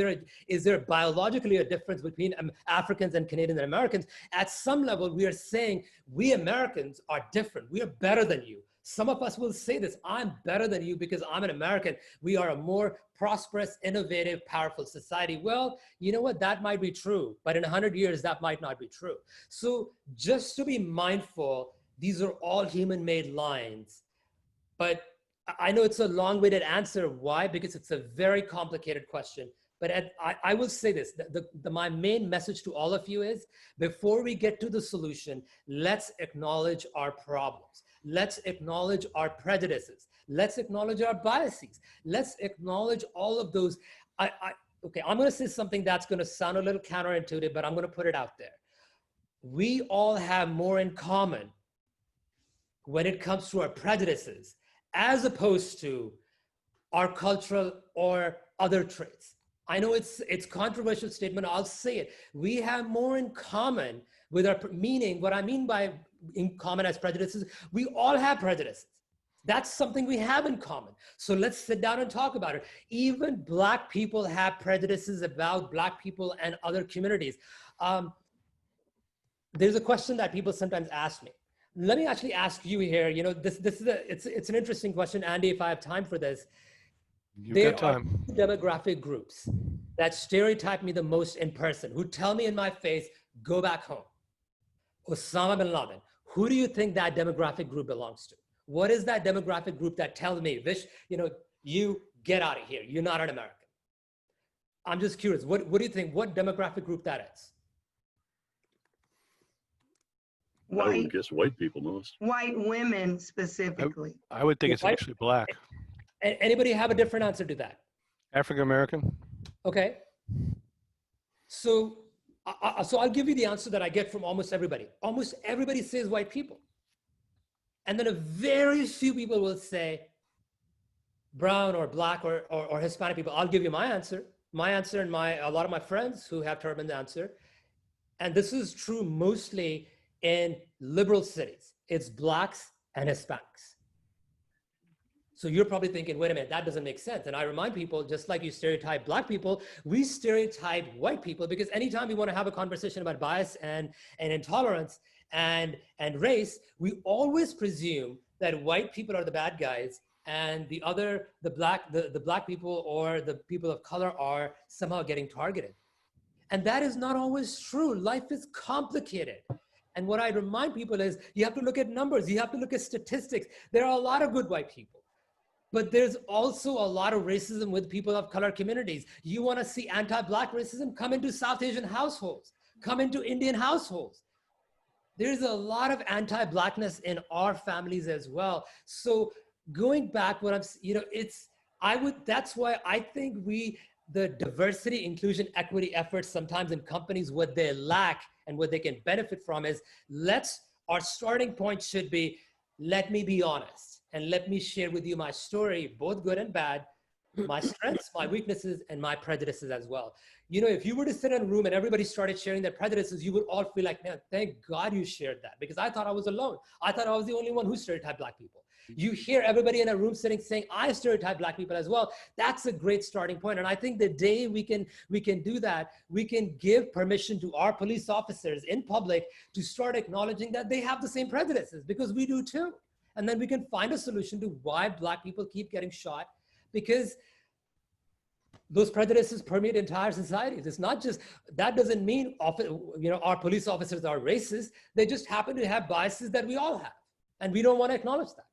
there biologically a difference between Africans and Canadians and Americans? At some level, we are saying we Americans are different. We are better than you. Some of us will say this, I'm better than you because I'm an American. We are a more prosperous, innovative, powerful society. Well, you know what? That might be true, but in 100 years, that might not be true. So just to be mindful, these are all human-made lines. But I know it's a long-winded answer. Why? Because it's a very complicated question. But I will say this, my main message to all of you is, before we get to the solution, let's acknowledge our problems. Let's acknowledge our prejudices. Let's acknowledge our biases. Let's acknowledge all of those. Okay, I'm going to say something that's going to sound a little counterintuitive, but I'm going to put it out there. We all have more in common when it comes to our prejudices, as opposed to our cultural or other traits. I know it's controversial statement. I'll say it. We have more in common with our meaning. What I mean by in common as prejudices, we all have prejudices. That's something we have in common. So let's sit down and talk about it. Even Black people have prejudices about Black people and other communities. there's a question that people sometimes ask me. Let me actually ask you here. You know, this is it's an interesting question, Andy. If I have time for this, You've there got time. are demographic groups that stereotype me the most in person, who tell me in my face, "Go back home." Osama bin Laden. Who do you think that demographic group belongs to? What is that demographic group that tells me, Vish, you know, you get out of here. You're not an American. I'm just curious. What do you think? What demographic group that is? I White, would guess white people most. white women specifically. I would think it's White- actually black. Anybody have a different answer to that? African American? Okay. So, so I'll give you the answer that I get from almost everybody. Almost everybody says white people. And then a very few people will say brown or black or Hispanic people. I'll give you my answer. My answer and a lot of my friends who have turbans answer. And this is true mostly in liberal cities. It's blacks and Hispanics. So you're probably thinking, wait a minute, that doesn't make sense. And I remind people, just like you stereotype black people, we stereotype white people, because anytime we want to have a conversation about bias and intolerance and race, we always presume that white people are the bad guys and the black people or the people of color are somehow getting targeted. And that is not always true. Life is complicated. And what I remind people is you have to look at numbers. You have to look at statistics. There are a lot of good white people. But there's also a lot of racism with people of color communities. You want to see anti-black racism? Come into South Asian households. Come into Indian households. There's a lot of anti-blackness in our families as well. So going back, that's why I think the diversity, inclusion, equity efforts sometimes in companies, what they lack and what they can benefit from is our starting point should be, let me be honest. And let me share with you my story, both good and bad, my strengths, my weaknesses, and my prejudices as well. You know, if you were to sit in a room and everybody started sharing their prejudices, you would all feel like, man, thank God you shared that, because I thought I was alone. I thought I was the only one who stereotyped black people. You hear everybody in a room sitting saying, I stereotype black people as well. That's a great starting point. And I think the day we can do that, we can give permission to our police officers in public to start acknowledging that they have the same prejudices, because we do too. And then we can find a solution to why black people keep getting shot, because those prejudices permeate entire societies. It's not just, that doesn't mean our police officers are racist. They just happen to have biases that we all have. And we don't want to acknowledge that.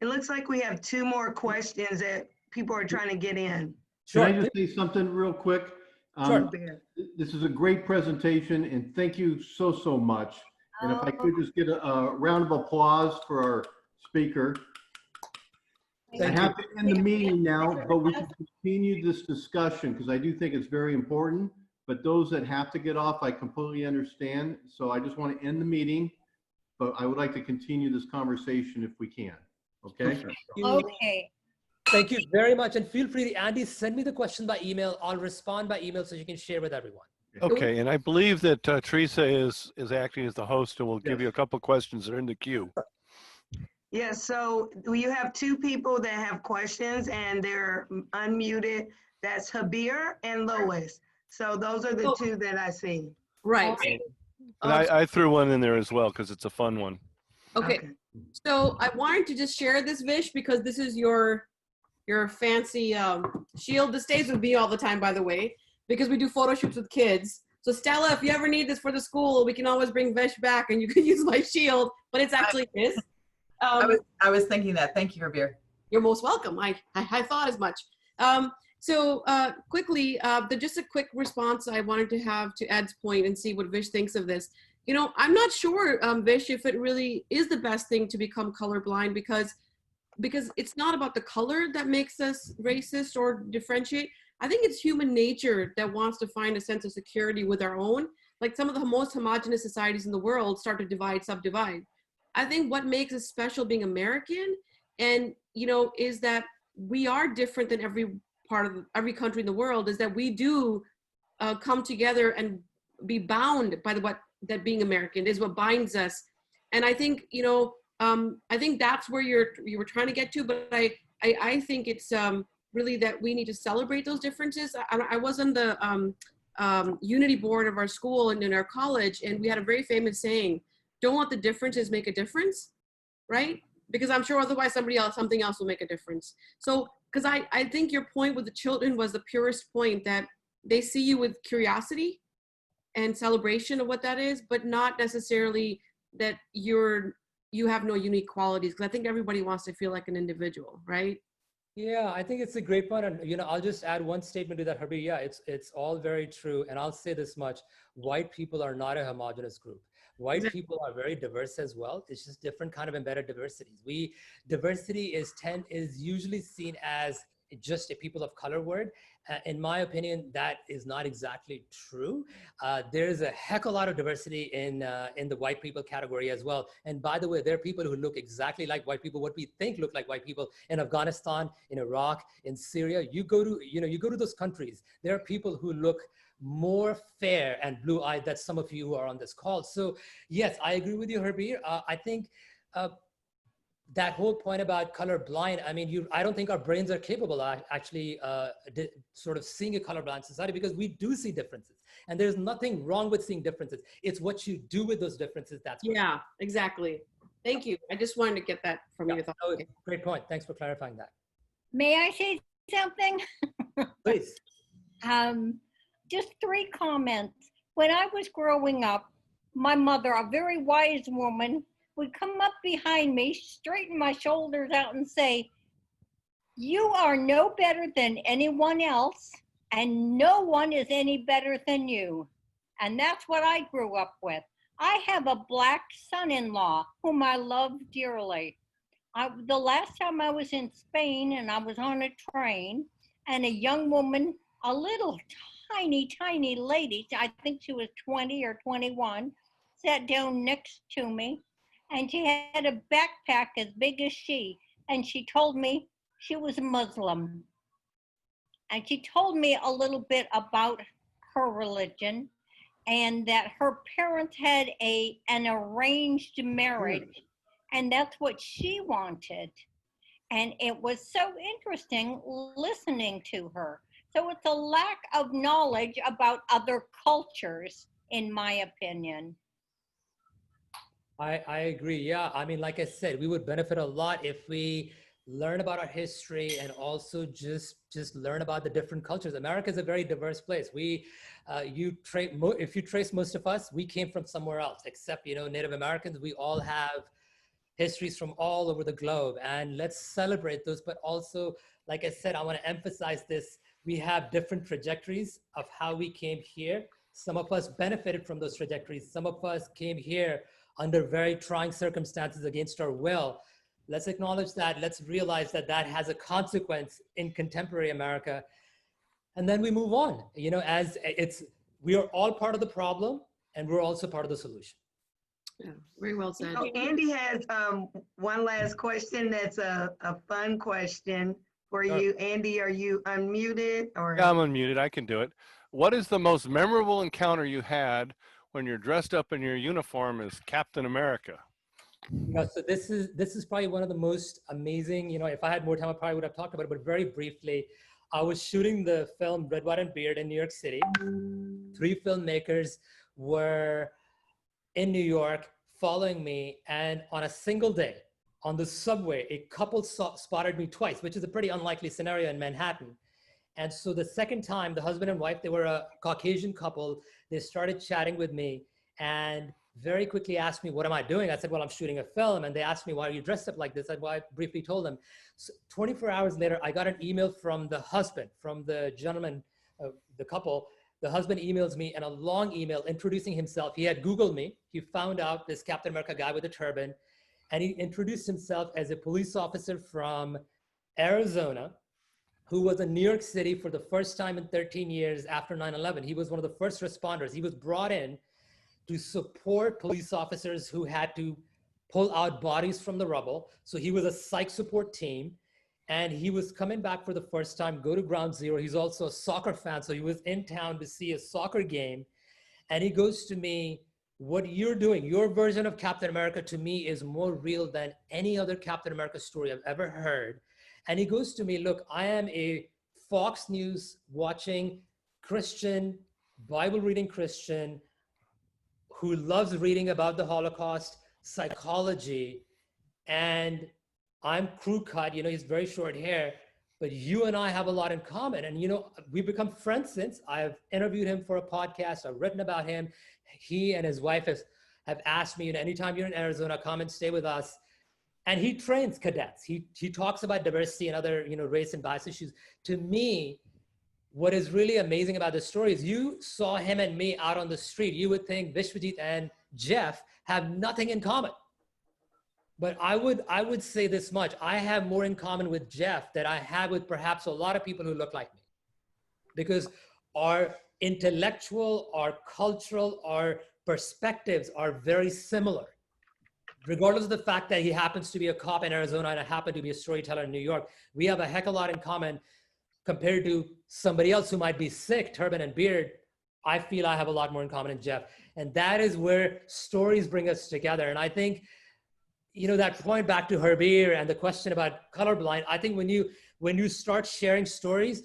It looks like we have 2 more questions that people are trying to get in. Can I just say something real quick? Sure. This is a great presentation, and thank you so much. And if I could just get a round of applause for our speaker. I have to end the meeting now, but we can continue this discussion because I do think it's very important. But those that have to get off, I completely understand. So I just want to end the meeting, but I would like to continue this conversation if we can. Okay? Okay. Thank you very much. And feel free to, Andy, send me the question by email. I'll respond by email so you can share with everyone. Okay, and I believe that Teresa is acting as the host, and will give you a couple of questions that are in the queue. Yeah, so you have 2 people that have questions and they're unmuted. That's Habir and Lois. So those are the 2 that I see. Right. And I threw one in there as well because it's a fun one. Okay. So I wanted to just share this, Vish, because this is your fancy shield. This stays with me all the time, by the way, because we do photo shoots with kids. So Stella, if you ever need this for the school, we can always bring Vish back and you can use my shield, but it's actually his. I was thinking that. Thank you, Rabir. You're most welcome. I thought as much. So quickly, just a quick response I wanted to have to Ed's point and see what Vish thinks of this. You know, I'm not sure, Vish, if it really is the best thing to become colorblind, because it's not about the color that makes us racist or differentiate. I think it's human nature that wants to find a sense of security with our own. Like some of the most homogenous societies in the world start to divide, subdivide. I think what makes us special being American, and is that we are different than every country in the world, is that we do come together and be bound by that being American is what binds us. And I think, I think that's where you were trying to get to, but I think it's really that we need to celebrate those differences. I was on the unity board of our school and in our college, and we had a very famous saying, don't let the differences make a difference, right? Because I'm sure otherwise something else will make a difference. So, because I think your point with the children was the purest point, that they see you with curiosity and celebration of what that is, but not necessarily that you have no unique qualities. Because I think everybody wants to feel like an individual, right? Yeah, I think it's a great point. And, you know, I'll just add one statement to that, Herbie. Yeah, it's all very true. And I'll say this much: white people are not a homogenous group. White Exactly. people are very diverse as well. It's just different kind of embedded diversities. Diversity is usually seen as just a people of color word. In my opinion, that is not exactly true. There's a heck of a lot of diversity in the white people category as well. And by the way, there are people who look exactly like white people, what we think look like white people in Afghanistan, in Iraq, in Syria. You go to those countries, there are people who look more fair and blue-eyed than some of you who are on this call. So yes, I agree with you, Herbie. I think that whole point about colorblind, I mean, I don't think our brains are capable of actually sort of seeing a colorblind society, because we do see differences. And there's nothing wrong with seeing differences. It's what you do with those differences that's what. Yeah, exactly. Thank you. I just wanted to get that from you. Oh, great point. Thanks for clarifying that. May I say something? Please. Just 3 comments. When I was growing up, my mother, a very wise woman, would come up behind me, straighten my shoulders out and say, "You are no better than anyone else, and no one is any better than you." And that's what I grew up with. I have a black son-in-law whom I love dearly. The last time I was in Spain and I was on a train, and a young woman, a little tiny lady, I think she was 20 or 21, sat down next to me, and she had a backpack as big as she, and she told me she was a Muslim. And she told me a little bit about her religion, and that her parents had an arranged marriage, and that's what she wanted. And it was so interesting listening to her. So it's a lack of knowledge about other cultures, in my opinion. I agree. Yeah. I mean, like I said, we would benefit a lot if we learn about our history and also just learn about the different cultures. America is a very diverse place. If you trace most of us, we came from somewhere else, except, Native Americans. We all have histories from all over the globe, and let's celebrate those. But also, like I said, I want to emphasize this. We have different trajectories of how we came here. Some of us benefited from those trajectories. Some of us came here under very trying circumstances against our will. Let's acknowledge that. Let's realize that that has a consequence in contemporary America. And then we move on, we are all part of the problem, and we're also part of the solution. Yeah, very well said. So Andy has one last question that's a fun question for you. Andy, are you unmuted? Or? Yeah, I'm unmuted. I can do it. What is the most memorable encounter you had when you're dressed up in your uniform as Captain America? So this is probably one of the most amazing, if I had more time, I probably would have talked about it, but very briefly, I was shooting the film Red, White, and Beard in New York City. 3 filmmakers were in New York following me, and on a single day on the subway, a couple spotted me twice, which is a pretty unlikely scenario in Manhattan. And so the second time, the husband and wife, they were a Caucasian couple, they started chatting with me and very quickly asked me, what am I doing? I said, well, I'm shooting a film. And they asked me, why are you dressed up like this? I briefly told them. So 24 hours later, I got an email from the husband, from the gentleman, the couple. The husband emails me, and a long email introducing himself. He had Googled me. He found out this Captain America guy with a turban, and he introduced himself as a police officer from Arizona, who was in New York City for the first time in 13 years after 9/11. He was one of the first responders. He was brought in to support police officers who had to pull out bodies from the rubble. So he was a psych support team, and he was coming back for the first time, go to Ground Zero. He's also a soccer fan, so he was in town to see a soccer game. And he goes to me, what you're doing, your version of Captain America, to me is more real than any other Captain America story I've ever heard. And he goes to me, look, I am a Fox News watching Christian Bible reading Christian who loves reading about the Holocaust, psychology, and I'm crew cut, he's very short hair, but you and I have a lot in common. And, we've become friends since. I've interviewed him for a podcast. I've written about him. He and his wife have asked me, anytime you're in Arizona, come and stay with us. And he trains cadets. He talks about diversity and other, race and bias issues. To me, what is really amazing about this story is you saw him and me out on the street. You would think Vishavjit and Jeff have nothing in common. But I would say this much. I have more in common with Jeff than I have with perhaps a lot of people who look like me. Because our intellectual, our cultural, our perspectives are very similar. Regardless of the fact that he happens to be a cop in Arizona and I happen to be a storyteller in New York, we have a heck of a lot in common compared to somebody else who might be sick, turban and beard. I feel I have a lot more in common than Jeff. And that is where stories bring us together. And I think, that point back to Herbir and the question about colorblind, I think when you start sharing stories,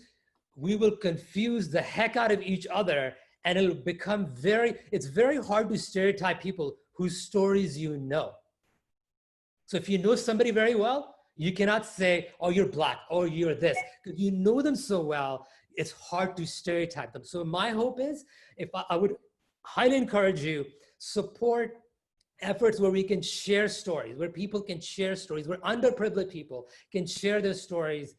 we will confuse the heck out of each other and it'll become it's very hard to stereotype people whose stories you know. So if you know somebody very well, you cannot say, oh, you're black, or you're this. Because you know them so well, it's hard to stereotype them. So my hope is, if I would highly encourage you, support efforts where we can share stories, where people can share stories, where underprivileged people can share their stories.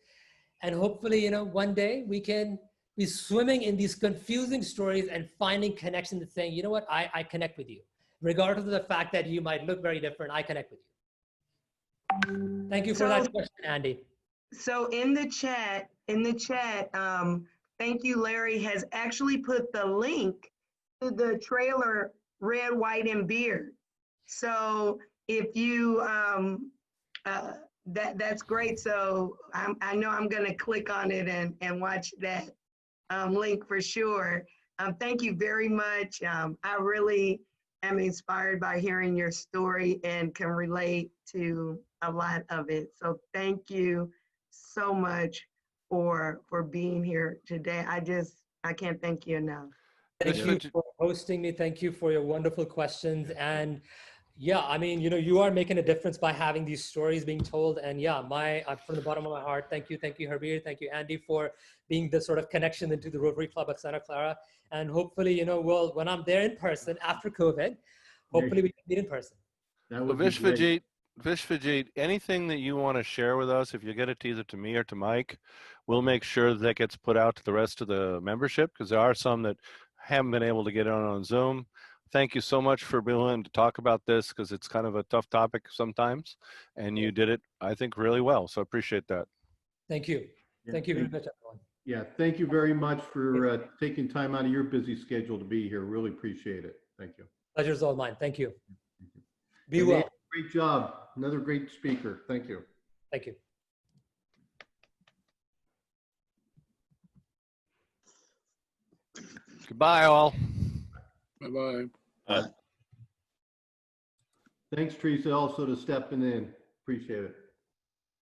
And hopefully, one day we can be swimming in these confusing stories and finding connections and saying, you know what, I connect with you. Regardless of the fact that you might look very different, I connect with you. Thank you for that question, Andy. So in the chat, thank you, Larry has actually put the link to the trailer, Red, White, and Beard. So if you, that's great. So I know I'm gonna click on it and watch that link for sure. Thank you very much. I really am inspired by hearing your story and can relate to a lot of it. So thank you so much for being here today. I can't thank you enough. Thank you for hosting me. Thank you for your wonderful questions. And yeah, I mean, you are making a difference by having these stories being told. And yeah, from the bottom of my heart, thank you, Herbir, thank you, Andy, for being the sort of connection into the Rotary Club of Santa Clara. And hopefully, when I'm there in person after COVID, hopefully we can meet in person. That would be great. Vishavjit, anything that you want to share with us, if you get it to either to me or to Mike, we'll make sure that gets put out to the rest of the membership, because there are some that haven't been able to get on Zoom. Thank you so much for being willing to talk about this, because it's kind of a tough topic sometimes, and you did it, I think, really well. So I appreciate that. Thank you. Yeah, thank you very much, everyone. Yeah, thank you very much for taking time out of your busy schedule to be here. Really appreciate it. Thank you. Pleasure's all mine. Thank you. Be and well. Great job. Another great speaker. Thank you. Thank you. Goodbye, all. Bye-bye. Thanks, Teresa, also to stepping in. Appreciate it.